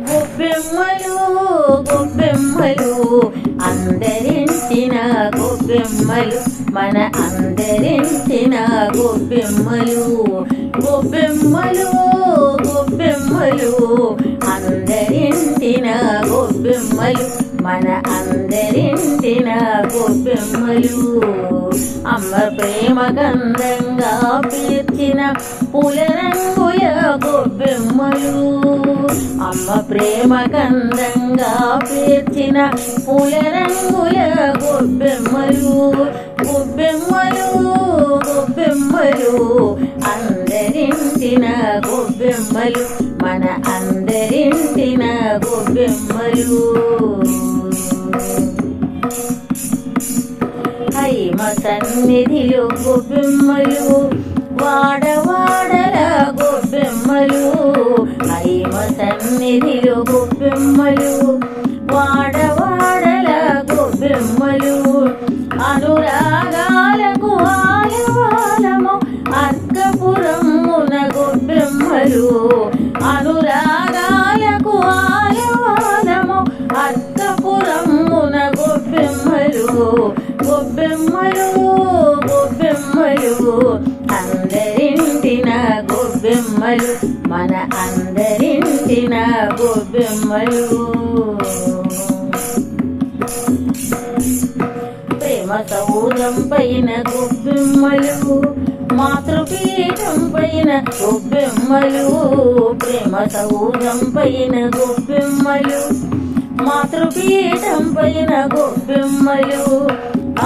గొబ్బెమ్మలు గొబ్బెమ్మలు అందరించిన గొబ్బెమ్మలు మన అందరించిన గొబ్బెమ్మలు గొబ్బెమ్మలు గొబ్బెమ్మలు అందరించిన గొబ్బెమ్మలు మన అందరించిన గొబ్బెమ్మలు అమ్మ ప్రేమ గంధంగా పీర్చిన పులరంగుల గొబ్బెమ్మలు అమ్మ ప్రేమ గంధంగా పీర్చిన పులరంగుల గొబ్బెమ్మలు గొబ్బెమ్మలు గొబ్బెమ్మలు అందరించిన గొబ్బెమ్మలు మన అందరించిన గొబ్బెమ్మలు హైమ సన్నిధిలో గొబ్బెమ్మలు వాడవాడల గొబ్బెమ్మలు హైమ సన్నిధిలో గొబ్బెమ్మలు వాడవాడల గొబ్బెమ్మలు అనురాగాలకు ఆలవాలము అర్కపురమున గొబ్బెమ్మలు అనురాగాలకు ఆలవాలము అర్కపురమున గొబ్బెమ్మలు గొబ్బెమ్మలు గొబ్బెమ్మలు అందరింటిన గొబ్బెమ్మలు మన అందరింటిన గొబ్బెమ్మలు ప్రేమ సౌధం పైన గొబ్బెమ్మలు మాతృపీఠం పైన గొబ్బెమ్మలు ప్రేమ సౌధం పైన గొబ్బెమ్మలు మాతృపీఠం పైన గొబ్బెమ్మలు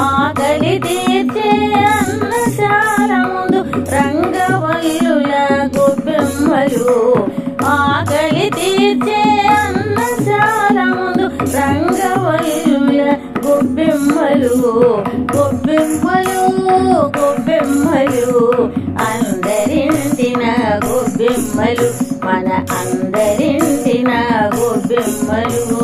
ఆకలి తీర్చే అన్నశాల ముందు రంగవల్లుల గొబ్బెమ్మలు ఆకలి తీర్చే అన్నశాల ముందు రంగవల్లుల గొబ్బెమ్మలు గొబ్బెమ్మలు గొబ్బెమ్మలు అందరింటిన గొబ్బెమ్మలు మన అందరింటిన గొబ్బెమ్మలు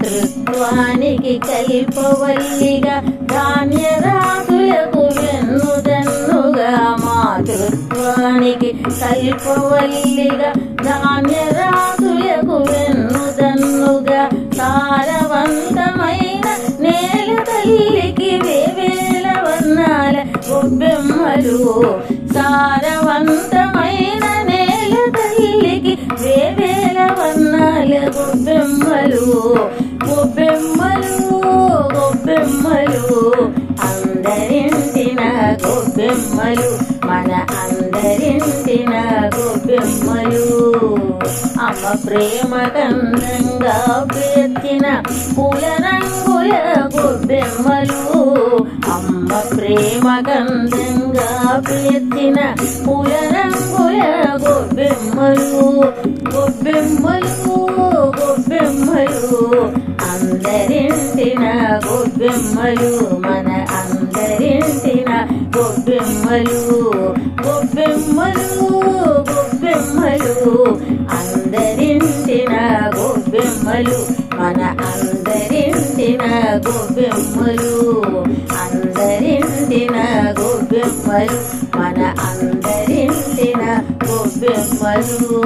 మాతృత్వానికి కల్పవల్లిగా ధాన్యరాశులకు వెన్నుదన్నుగా మాతృత్వానికి కల్పవల్లిగా ధాన్యరాశులకు వెన్నుదన్నుగా సారవంతమైన నేల తల్లికి వేవేల వర్ణాల గొబ్బెమ్మలు సారవంతమైన నేల తల్లికి వేవేల వర్ణాల గొబ్బెమ్మలు గొబ్బెమ్మలు గొబ్బెమ్మలు అందరింటిన గొబ్బెమ్మలు మన అందరింటిన గొబ్బెమ్మలు అమ్మ ప్రేమ గంధంగా పేర్చిన పూల రంగుల గొబ్బెమ్మలు అమ్మ ప్రేమ గంధంగా పేర్చిన పూల రంగుల గొబ్బెమ్మలు గొబ్బెమ్మలు గొబ్బెమ్మలు అందరింటిన గొబ్బెమ్మలు మన అందరింటిన గొబ్బెమ్మలు గొబ్బెమ్మలు గొబ్బెమ్మలు అందరింటిన గొబ్బెమ్మలు మన అందరింటిన గొబ్బెమ్మలు అందరింటిన గొబ్బెమ్మలు మన అందరింటిన గొబ్బెమ్మలు